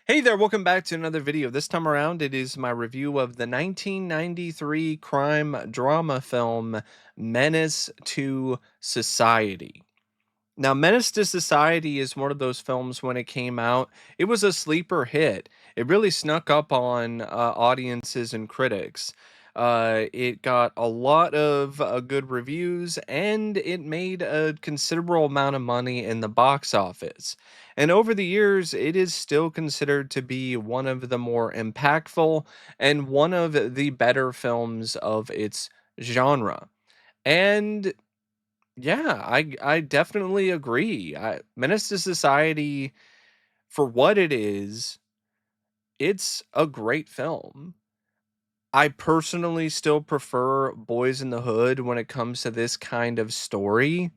Hey there, welcome back to another video. This time around, it is my review of the 1993 crime drama film Menace II Society. Now, Menace to Society is one of those films when it came out, it was a sleeper hit. It really snuck up on audiences and critics. It got a lot of good reviews and it made a considerable amount of money in the box office. And over the years, it is still considered to be one of the more impactful and one of the better films of its genre. And yeah, I definitely agree. Menace to Society, for what it is, it's a great film. I personally still prefer Boys in the Hood when it comes to this kind of story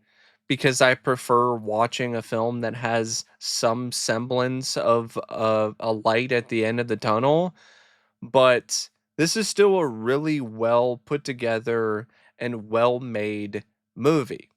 because I prefer watching a film that has some semblance of a light at the end of the tunnel. But this is still a really well put together and well made movie.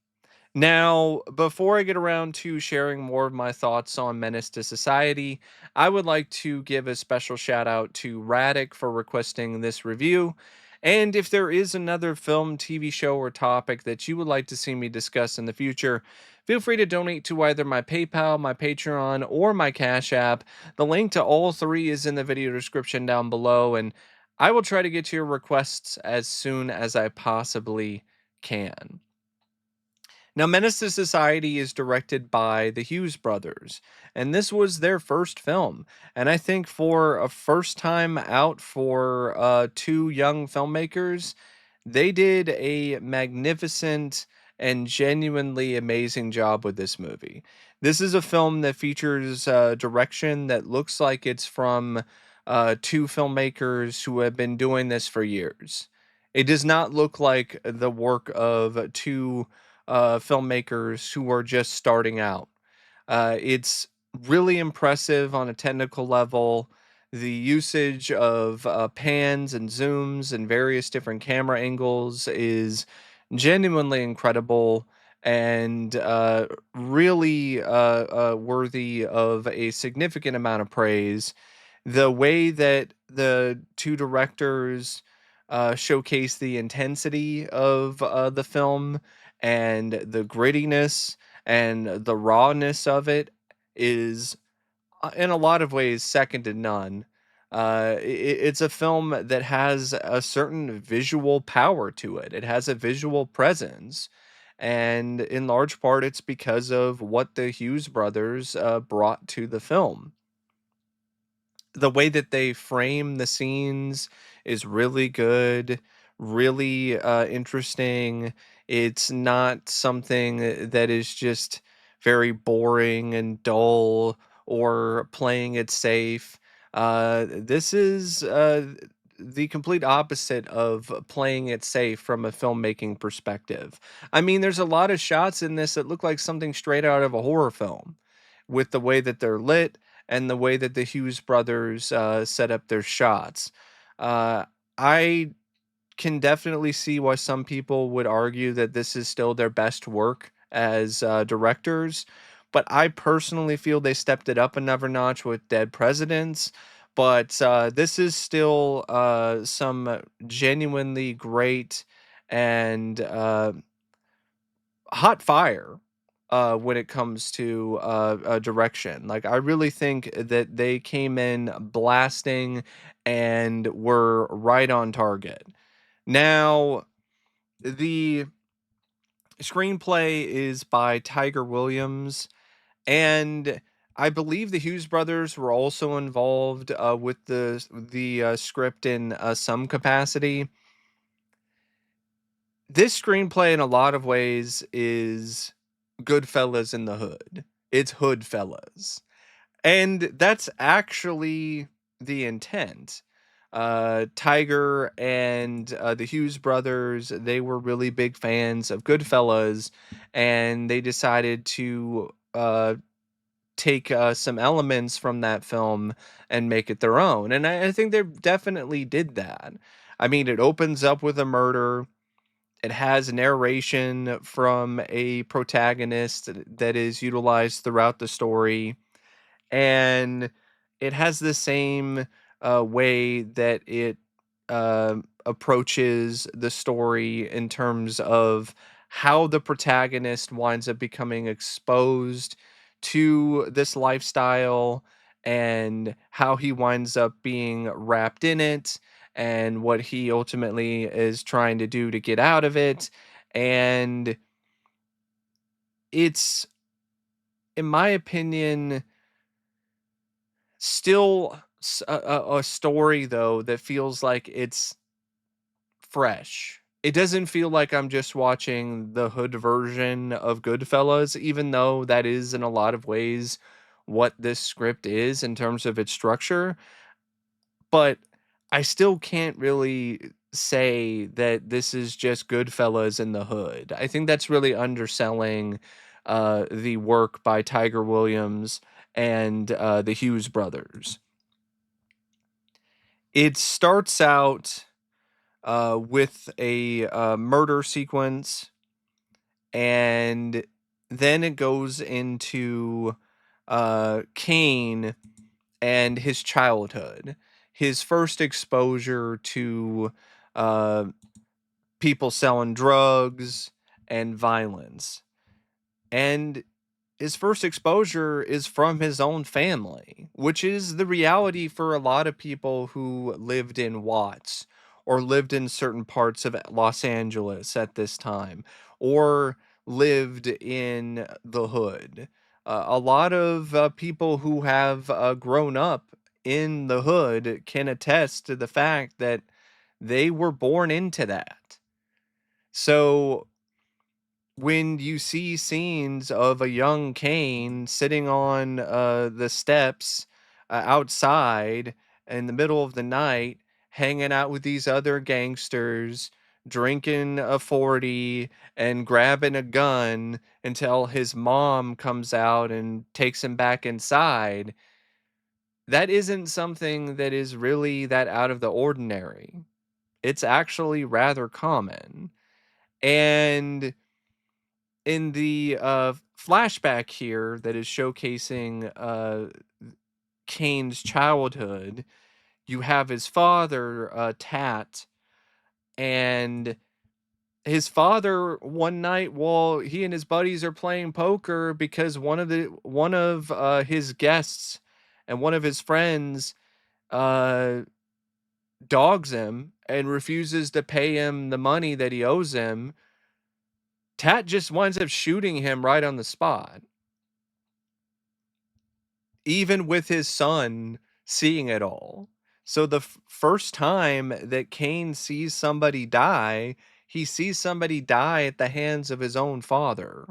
Now, before I get around to sharing more of my thoughts on Menace to Society, I would like to give a special shout out to Radic for requesting this review. And if there is another film, TV show, or topic that you would like to see me discuss in the future, feel free to donate to either my PayPal, my Patreon, or my Cash App. The link to all three is in the video description down below, and I will try to get to your requests as soon as I possibly can. Now, Menace to Society is directed by the Hughes brothers, and this was their first film. And I think for a first time out for two young filmmakers, they did a magnificent and genuinely amazing job with this movie. This is a film that features direction that looks like it's from two filmmakers who have been doing this for years. It does not look like the work of two filmmakers who are just starting out. It's really impressive on a technical level. The usage of pans and zooms and various different camera angles is genuinely incredible and really worthy of a significant amount of praise. The way that the two directors showcase the intensity of the film and the grittiness and the rawness of it is in a lot of ways second to none. It's a film that has a certain visual power to it. It has a visual presence, and in large part, it's because of what the Hughes brothers brought to the film. The way that they frame the scenes is really good, really interesting. It's not something that is just very boring and dull or playing it safe. This is the complete opposite of playing it safe from a filmmaking perspective. I mean, there's a lot of shots in this that look like something straight out of a horror film with the way that they're lit and the way that the Hughes brothers set up their shots. Uh, I can definitely see why some people would argue that this is still their best work as directors, but I personally feel they stepped it up another notch with Dead Presidents. But this is still some genuinely great and hot fire when it comes to direction. Like, I really think that they came in blasting and were right on target. Now, the screenplay is by Tiger Williams, and I believe the Hughes brothers were also involved with the script in some capacity. This screenplay, in a lot of ways, is Goodfellas in the hood. It's Hoodfellas. And that's actually the intent. Tiger and the Hughes brothers, they were really big fans of Goodfellas, and they decided to take some elements from that film and make it their own. And I think they definitely did that. I mean, it opens up with a murder. It has narration from a protagonist that is utilized throughout the story, and it has the same way that it approaches the story in terms of how the protagonist winds up becoming exposed to this lifestyle and how he winds up being wrapped in it and what he ultimately is trying to do to get out of it. And it's, in my opinion, still a story though that feels like it's fresh. It doesn't feel like I'm just watching the hood version of Goodfellas, even though that is in a lot of ways what this script is in terms of its structure. But I still can't really say that this is just Goodfellas in the hood. I think that's really underselling the work by Tiger Williams and the Hughes brothers. It starts out with a murder sequence, and then it goes into Kane and his childhood, his first exposure to uh, people selling drugs and violence. And his first exposure is from his own family, which is the reality for a lot of people who lived in Watts or lived in certain parts of Los Angeles at this time or lived in the hood. A lot of people who have grown up in the hood can attest to the fact that they were born into that. So when you see scenes of a young Kane sitting on the steps outside in the middle of the night, hanging out with these other gangsters, drinking a 40 and grabbing a gun until his mom comes out and takes him back inside, that isn't something that is really that out of the ordinary. It's actually rather common. And in the flashback here that is showcasing Kane's childhood, you have his father, Tat, and his father one night while he and his buddies are playing poker because one of his guests and one of his friends uh dogs him and refuses to pay him the money that he owes him. Tat just winds up shooting him right on the spot, even with his son seeing it all. So the first time that Kane sees somebody die, he sees somebody die at the hands of his own father.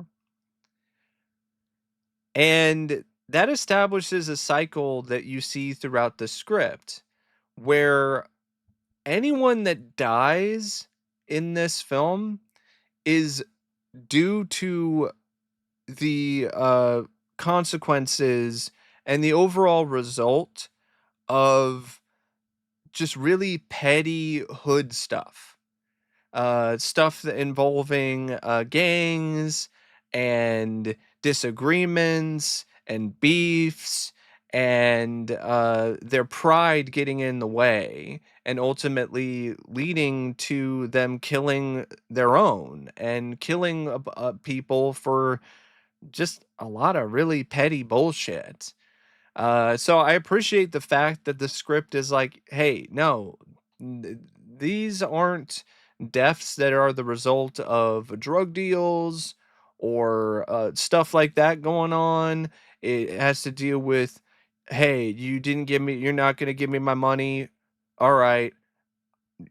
And that establishes a cycle that you see throughout the script where anyone that dies in this film is due to the consequences and the overall result of just really petty hood stuff. Stuff involving gangs and disagreements and beefs and their pride getting in the way and ultimately leading to them killing their own and killing people for just a lot of really petty bullshit. So I appreciate the fact that the script is like, hey, no, these aren't deaths that are the result of drug deals or stuff like that going on. It has to deal with, hey, you're not going to give me my money. All right,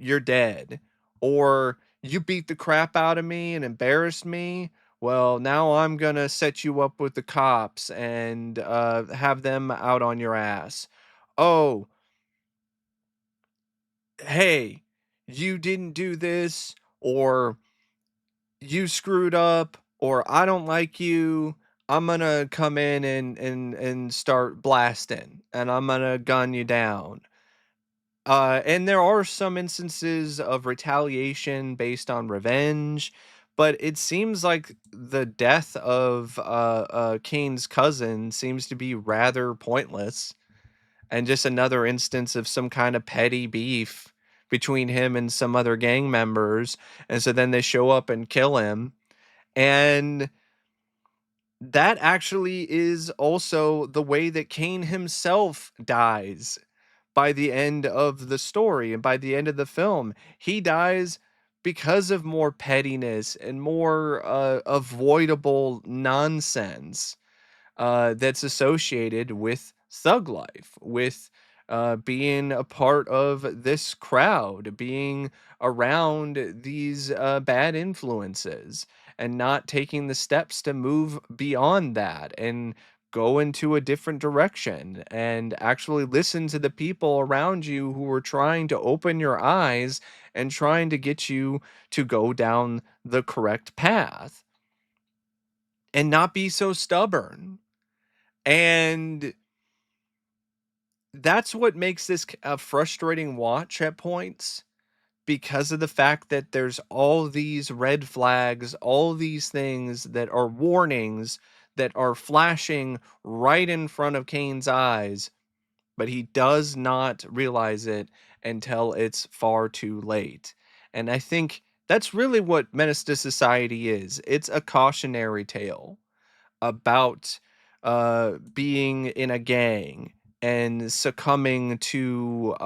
you're dead. Or you beat the crap out of me and embarrassed me. Well, now I'm gonna set you up with the cops and have them out on your ass. Oh, hey, you didn't do this, or you screwed up, or I don't like you. I'm gonna come in and start blasting, and I'm gonna gun you down. And there are some instances of retaliation based on revenge, but it seems like the death of Kane's cousin seems to be rather pointless. and just another instance of some kind of petty beef between him and some other gang members. And so then they show up and kill him. And that actually is also the way that Cain himself dies by the end of the story and by the end of the film. He dies because of more pettiness and more avoidable nonsense that's associated with thug life, with being a part of this crowd, being around these bad influences, and not taking the steps to move beyond that and go into a different direction and actually listen to the people around you who are trying to open your eyes and trying to get you to go down the correct path and not be so stubborn. And that's what makes this a frustrating watch at points, because of the fact that there's all these red flags, all these things that are warnings that are flashing right in front of Kane's eyes, but he does not realize it until it's far too late. And I think that's really what Menace to Society is. It's a cautionary tale about being in a gang and succumbing to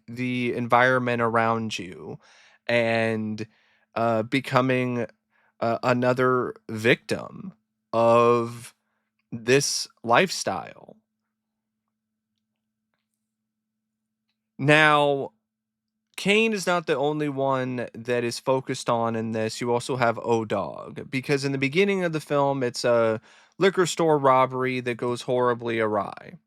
the environment around you, and becoming another victim of this lifestyle. Now, Kane is not the only one that is focused on in this. You also have O-Dog, because in the beginning of the film, it's a liquor store robbery that goes horribly awry.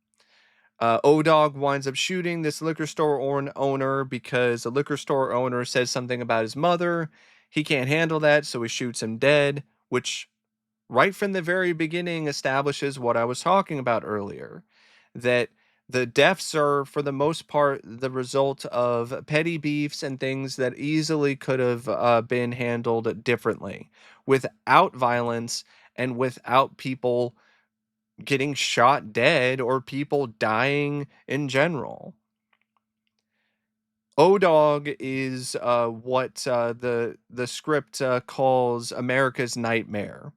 O-Dog winds up shooting this liquor store owner because the liquor store owner says something about his mother. He can't handle that, so he shoots him dead, which right from the very beginning establishes what I was talking about earlier, that the deaths are for the most part the result of petty beefs and things that easily could have been handled differently, without violence and without people getting shot dead or people dying in general. O-Dog is what the script calls America's nightmare.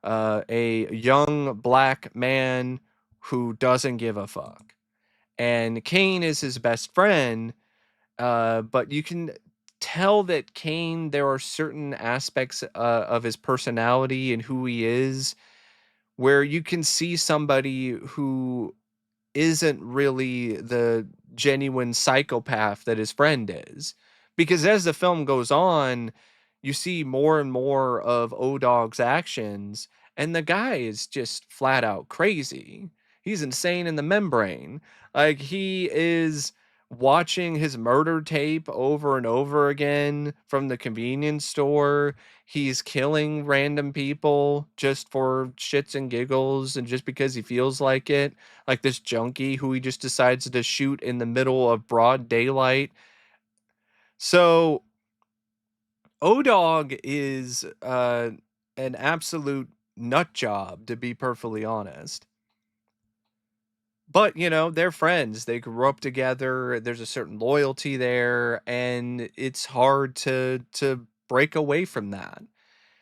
A young black man who doesn't give a fuck. And Kane is his best friend, but you can tell that Kane, there are certain aspects of his personality and who he is where you can see somebody who isn't really the genuine psychopath that his friend is. Because as the film goes on, you see more and more of O-Dog's actions, and the guy is just flat out crazy. He's insane in the membrane. Like, he is watching his murder tape over and over again from the convenience store. He's killing random people just for shits and giggles and just because he feels like it, like this junkie who he just decides to shoot in the middle of broad daylight. So O-Dog is an absolute nut job, to be perfectly honest. But, you know, they're friends. They grew up together. There's a certain loyalty there, and it's hard to break away from that.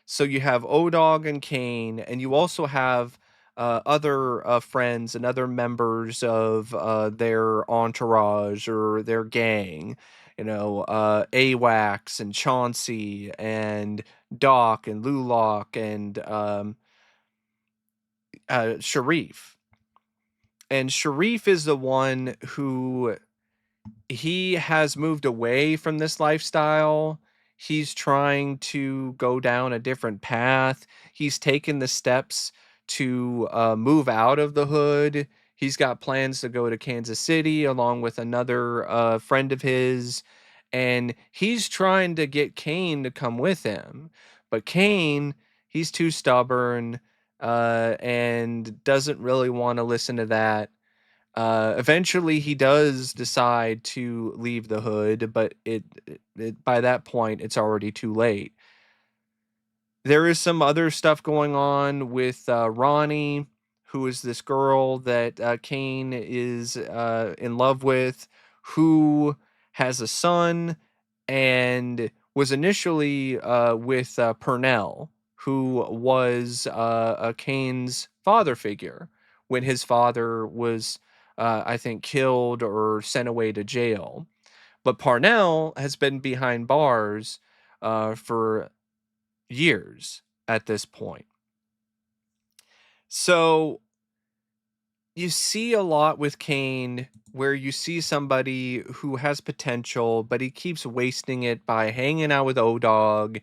So you have O-Dog and Kane, and you also have other friends and other members of their entourage or their gang. You know, AWACS and Chauncey and Doc and Lulock and Sharif. And Sharif is the one who, he has moved away from this lifestyle. He's trying to go down a different path. He's taken the steps to move out of the hood. He's got plans to go to Kansas City along with another friend of his. And he's trying to get Kane to come with him. But Kane, he's too stubborn and doesn't really want to listen to that. Eventually, he does decide to leave the hood, but by that point, it's already too late. There is some other stuff going on with Ronnie, who is this girl that Cain is in love with, who has a son and was initially with Purnell, who was Cain's father figure when his father was, I think, killed or sent away to jail. But Parnell has been behind bars for years at this point. So you see a lot with Cain where you see somebody who has potential, but he keeps wasting it by hanging out with O-Dog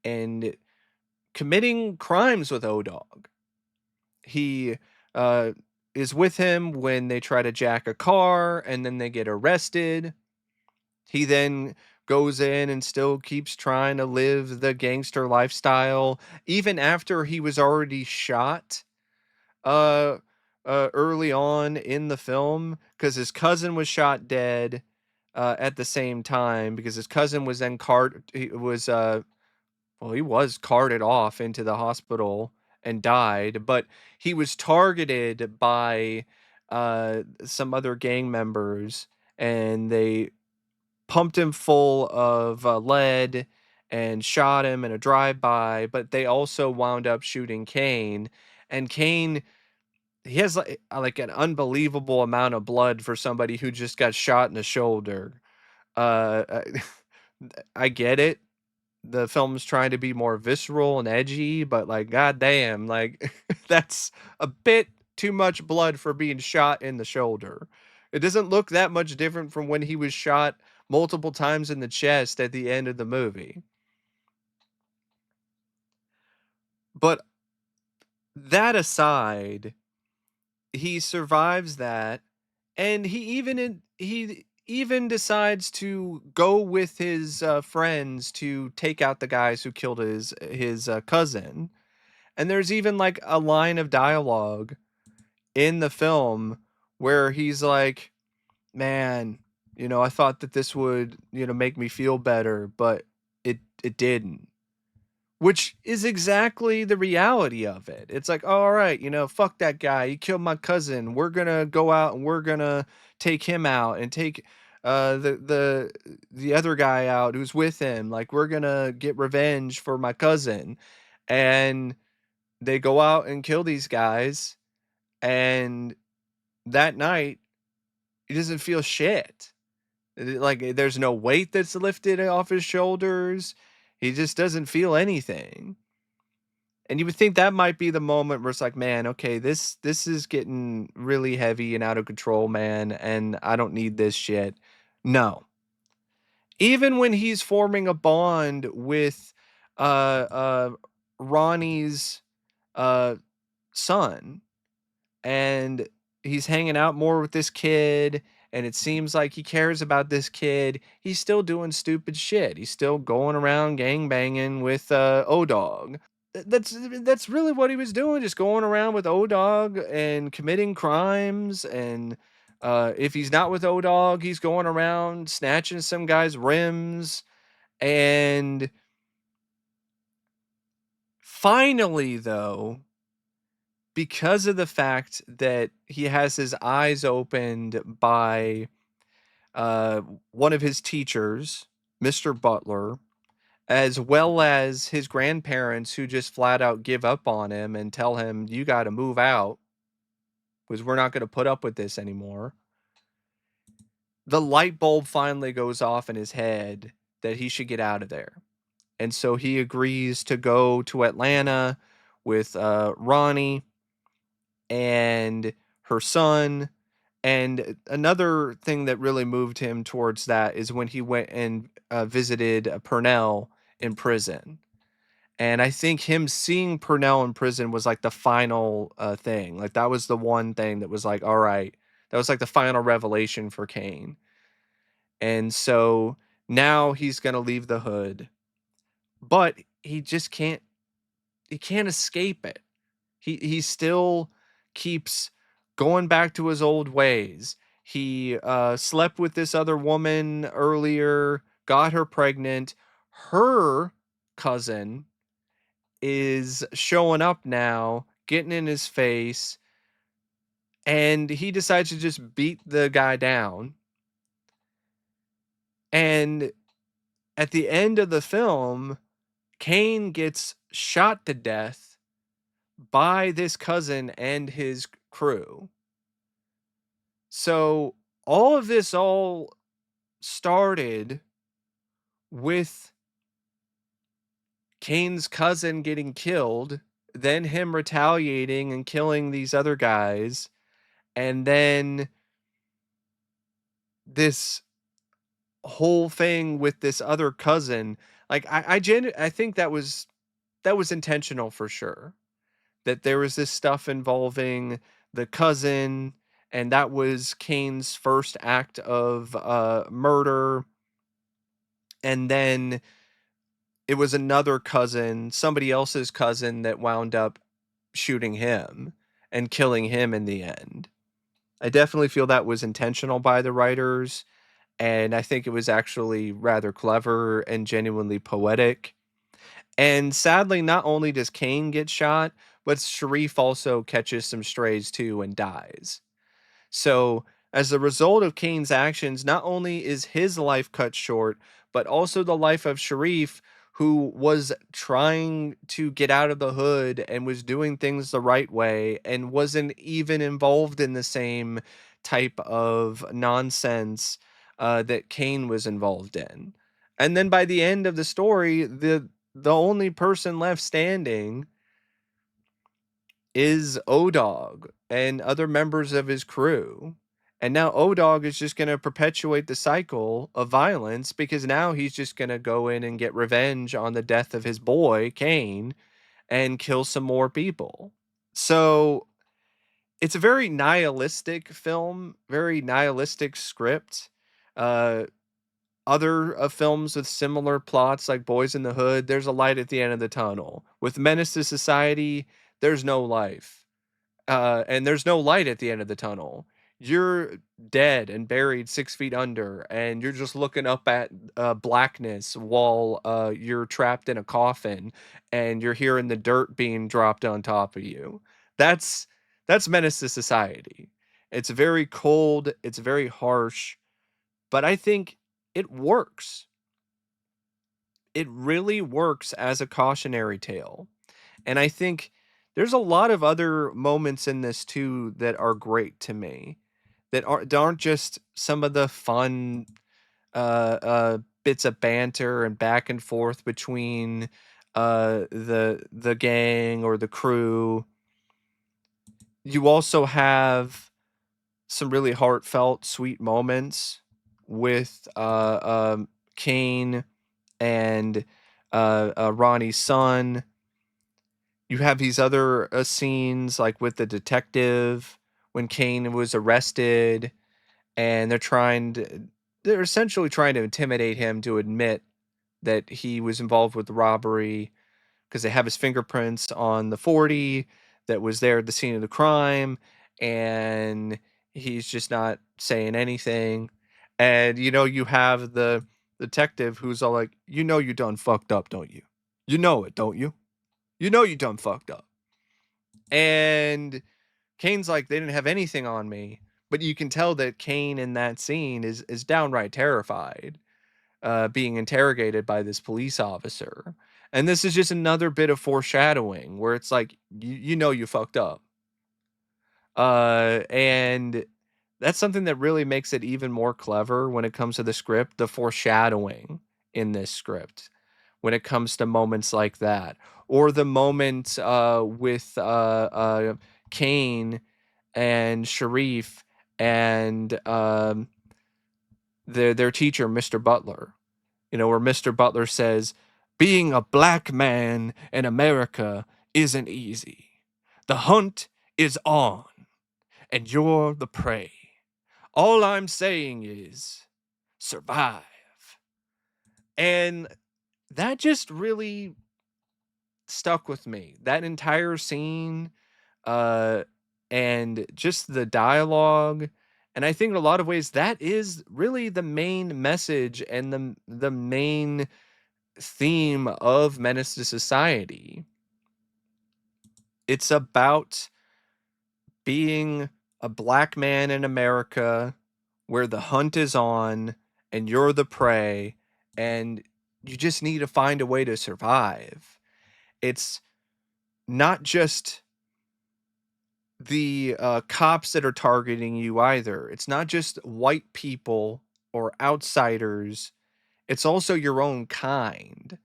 and committing crimes with O-Dog. He uh, is with him when they try to jack a car and then they get arrested. He then goes in and still keeps trying to live the gangster lifestyle, even after he was already shot uh early on in the film, because his cousin was shot dead at the same time, because his cousin was then he was carted off into the hospital and died, but he was targeted by some other gang members, and they pumped him full of lead and shot him in a drive-by, but they also wound up shooting Cain. And Cain, he has like an unbelievable amount of blood for somebody who just got shot in the shoulder. I I get it. The film's trying to be more visceral and edgy, but like, goddamn, like that's a bit too much blood for being shot in the shoulder. It doesn't look that much different from when he was shot multiple times in the chest at the end of the movie. But that aside, he survives that, and he even decides to go with his friends to take out the guys who killed his cousin. And there's even like a line of dialogue in the film where he's like, "Man, I thought that this would, make me feel better, but it didn't." Which is exactly the reality of it. It's like, "All right, fuck that guy. He killed my cousin. We're gonna go out and we're gonna take him out and take the other guy out who's with him. Like, we're gonna get revenge for my cousin." And they go out and kill these guys, and that night he doesn't feel shit. Like, there's no weight that's lifted off his shoulders. He just doesn't feel anything. And you would think that might be the moment where it's like, man, okay, this is getting really heavy and out of control, man, and I don't need this shit. No. Even when he's forming a bond with uh Ronnie's uh son, and he's hanging out more with this kid, and it seems like he cares about this kid, he's still doing stupid shit. He's still going around gang banging with O-Dog. That's really what he was doing, just going around with O-Dog and committing crimes. And if he's not with O-Dog, he's going around snatching some guy's rims. And finally, though, because of the fact that he has his eyes opened by uh, one of his teachers, Mr. Butler, as well as his grandparents, who just flat out give up on him and tell him, "You got to move out because we're not going to put up with this anymore." The light bulb finally goes off in his head that he should get out of there. And so he agrees to go to Atlanta with Ronnie and her son. And another thing that really moved him towards that is when he went and visited Purnell in prison. And I think him seeing Purnell in prison was like the final thing. Like, that was the one thing that was like, all right, that was like the final revelation for Cain. And so now he's going to leave the hood, but he just can't escape it. He still keeps going back to his old ways. He slept with this other woman earlier, got her pregnant. Her cousin is showing up now, getting in his face, and he decides to just beat the guy down. And at the end of the film, Kane gets shot to death by this cousin and his crew. So all of this all started with Kane's cousin getting killed, then him retaliating and killing these other guys, and then this whole thing with this other cousin. Like I think that was intentional for sure. That there was this stuff involving the cousin, and that was Kane's first act of murder, and then it was another cousin, somebody else's cousin, that wound up shooting him and killing him in the end. I definitely feel that was intentional by the writers, and I think it was actually rather clever and genuinely poetic. And sadly, not only does Kane get shot, but Sharif also catches some strays too and dies. So, as a result of Kane's actions, not only is his life cut short, but also the life of Sharif, who was trying to get out of the hood and was doing things the right way and wasn't even involved in the same type of nonsense that Kane was involved in. And then by the end of the story, the only person left standing is O-Dog and other members of his crew. And now O-Dog is just going to perpetuate the cycle of violence because now he's just going to go in and get revenge on the death of his boy, Kane, and kill some more people. So it's a very nihilistic film, very nihilistic script. Uh, Other films with similar plots, like Boys in the Hood, there's a light at the end of the tunnel. With Menace to Society, there's no life. And there's no light at the end of the tunnel. You're dead and buried 6 feet under, and you're just looking up at blackness while you're trapped in a coffin, and you're hearing the dirt being dropped on top of you. That's that's Menace to Society. It's very cold. It's very harsh, but I think it works. It really works as a cautionary tale. And I think there's a lot of other moments in this too that are great to me, that aren't just some of the fun bits of banter and back and forth between the gang or the crew. You also have some really heartfelt, sweet moments with Kane and Ronnie's son. You have these other scenes like with the detective when Kane was arrested, and they're essentially trying to intimidate him to admit that he was involved with the robbery because they have his fingerprints on the 40 that was there at the scene of the crime, and he's just not saying anything. And you have the detective who's all like, you done fucked up, don't you? You know it, don't you? You done fucked up. And Kane's like, they didn't have anything on me. But you can tell that Kane in that scene is downright terrified, being interrogated by this police officer. And this is just another bit of foreshadowing where it's like, you fucked up. And that's something that really makes it even more clever when it comes to the script, the foreshadowing in this script when it comes to moments like that, or the moment with Kane and Sharif and their teacher, Mr. Butler. Where Mr. Butler says, "Being a black man in America isn't easy. The hunt is on, and you're the prey. All I'm saying is survive." And that just really stuck with me. That entire scene, uh, and just the dialogue. And I think in a lot of ways that is really the main message and the main theme of Menace to Society. It's about being a black man in America where the hunt is on and you're the prey and you just need to find a way to survive. It's not just the cops that are targeting you either. It's not just white people or outsiders. It's also your own kind.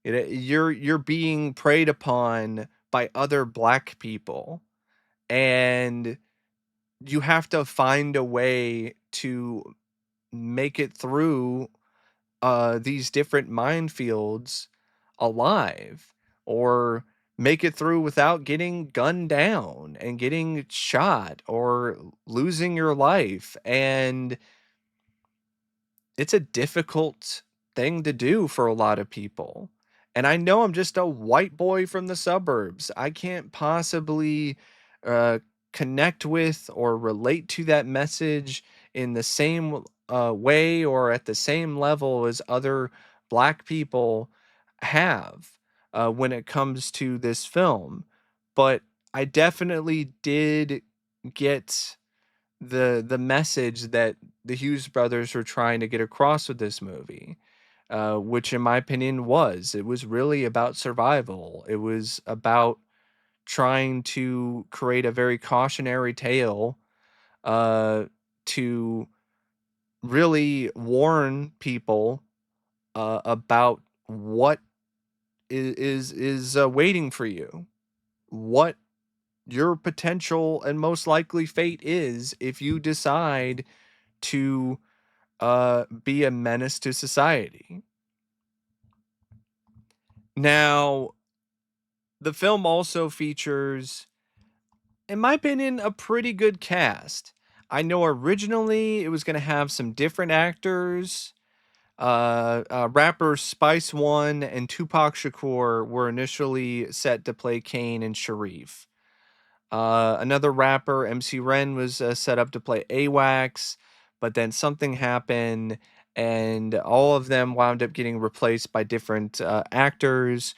You're being preyed upon by other black people, and you have to find a way to make it through these different minefields alive, or make it through without getting gunned down and getting shot or losing your life. And it's a difficult thing to do for a lot of people. And I know I'm just a white boy from the suburbs. I can't possibly uh, connect with or relate to that message in the same way or at the same level as other black people have when it comes to this film. But I definitely did get the message that the Hughes brothers were trying to get across with this movie, which in my opinion it was really about survival. It was about trying to create a very cautionary tale uh, to really warn people about what is waiting for you, what your potential and most likely fate is if you decide to be a menace to society. Now, the film also features, in my opinion, a pretty good cast. I know originally it was going to have some different actors. Rappers Spice One and Tupac Shakur were initially set to play Kane and Sharif. Another rapper, MC Ren, was set up to play AWACS, but then something happened, and all of them wound up getting replaced by different actors.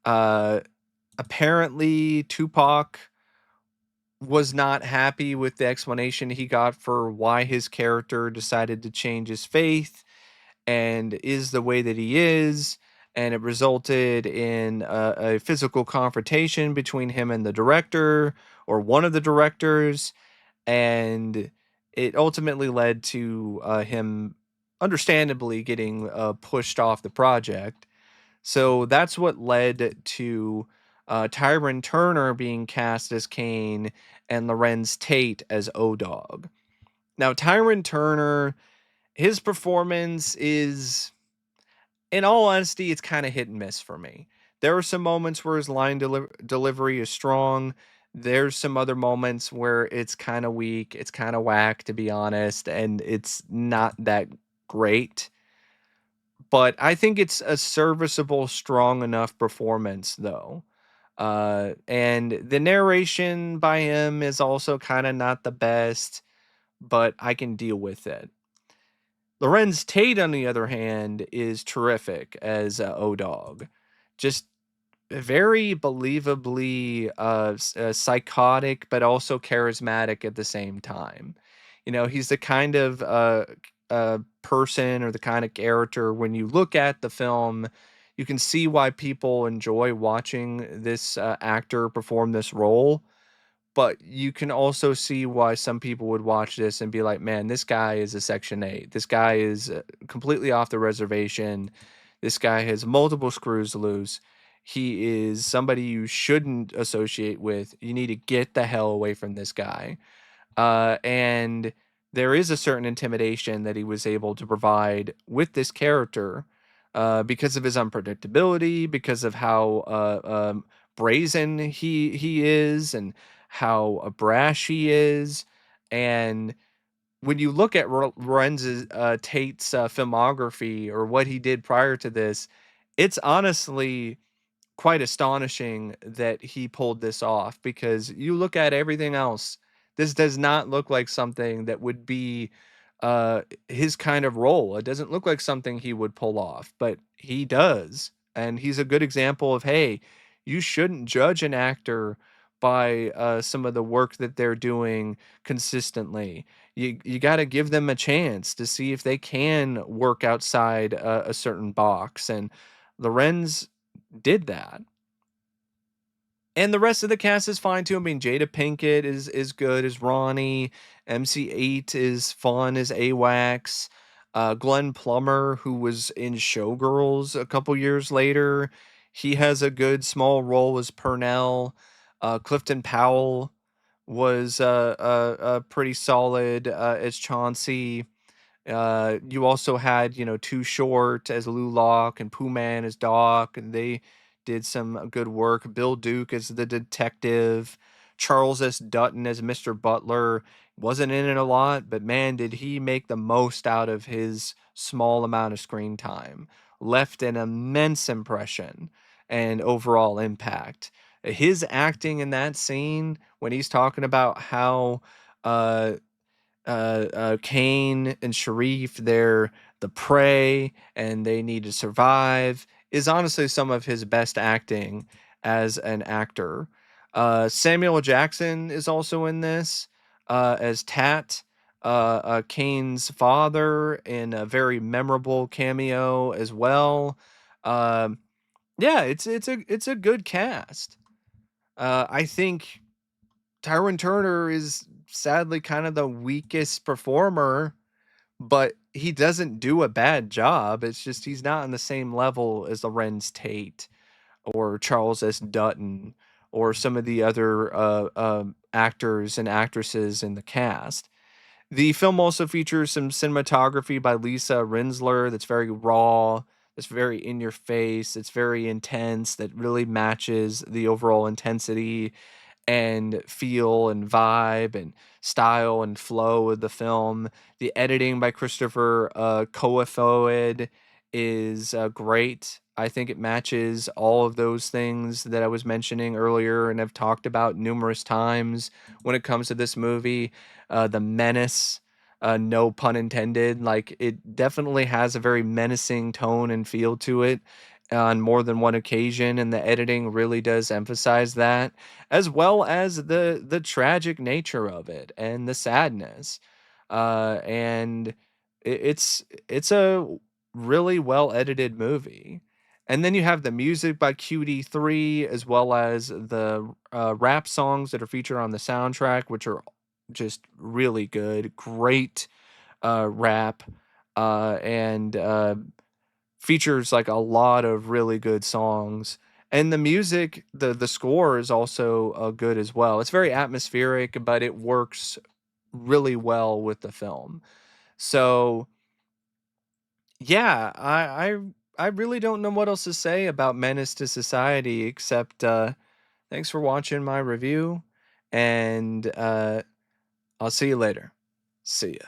Uh, Apparently, Tupac was not happy with the explanation he got for why his character decided to change his faith and is the way that he is. And it resulted in a physical confrontation between him and the director, or one of the directors. And it ultimately led to him understandably getting pushed off the project. So that's what led to Tyrin Turner being cast as Kane and Larenz Tate as O-Dog. Now, Tyrin Turner, his performance is, in all honesty, it's kind of hit and miss for me. There are some moments where his line delivery is strong. There's some other moments where it's kind of weak. It's kind of whack, to be honest, and it's not that great. But I think it's a serviceable, strong enough performance, though. And the narration by him is also kind of not the best, but I can deal with it. Larenz Tate, on the other hand, is terrific as O-Dog. Just very believably psychotic, but also charismatic at the same time. You know, he's the kind of person or the kind of character, when you look at the film, you can see why people enjoy watching this actor perform this role. But you can also see why some people would watch this and be like, man, this guy is a Section 8. This guy is completely off the reservation. This guy has multiple screws loose. He is somebody you shouldn't associate with. You need to get the hell away from this guy. And there is a certain intimidation that he was able to provide with this character because of his unpredictability, because of how brazen he is, and how brash he is. And when you look at Lorenz Tate's filmography, or what he did prior to this, it's honestly quite astonishing that he pulled this off, because you look at everything else, this does not look like something that would be his kind of role. It doesn't look like something he would pull off, but he does. And he's a good example of, hey, you shouldn't judge an actor by some of the work that they're doing consistently. You got to give them a chance to see if they can work outside a certain box, and Lorenz did that. And the rest of the cast is fine too. I mean, Jada Pinkett is good as Ronnie. MC8 is fun as AWACS. Glen Plummer, who was in Showgirls a couple years later, he has a good small role as Purnell. Clifton Powell was pretty solid as Chauncey. You also had, Too Short as Lou Locke and Pooh Man as Doc, and they did some good work. Bill Duke as the detective, Charles S. Dutton as Mr. Butler. Wasn't in it a lot, but man, did he make the most out of his small amount of screen time. Left an immense impression and overall impact. His acting in that scene when he's talking about how uh Kane and Sharif, they're the prey and they need to survive, is honestly some of his best acting as an actor. Samuel Jackson is also in this as Tat, Kane's father, in a very memorable cameo as well. Um, yeah, it's a good cast. I think Tyrin Turner is sadly kind of the weakest performer, but he doesn't do a bad job. It's just he's not on the same level as Larenz Tate or Charles S. Dutton or some of the other actors and actresses in the cast. The film also features some cinematography by Lisa Rinsler that's very raw, that's very in your face, it's very intense, that really matches the overall intensity and feel and vibe and style and flow of the film. The editing by Christopher Coafoed is great. I think it matches all of those things that I was mentioning earlier and have talked about numerous times when it comes to this movie. The menace, no pun intended, like it definitely has a very menacing tone and feel to it on more than one occasion, and the editing really does emphasize that, as well as the tragic nature of it and the sadness. And it's a really well edited movie. And then you have the music by QD3, as well as the rap songs that are featured on the soundtrack, which are just really good. Great rap and features like a lot of really good songs. And the music, the score is also good as well. It's very atmospheric, but it works really well with the film. So yeah, I really don't know what else to say about Menace to Society except thanks for watching my review, and I'll see you later. See ya.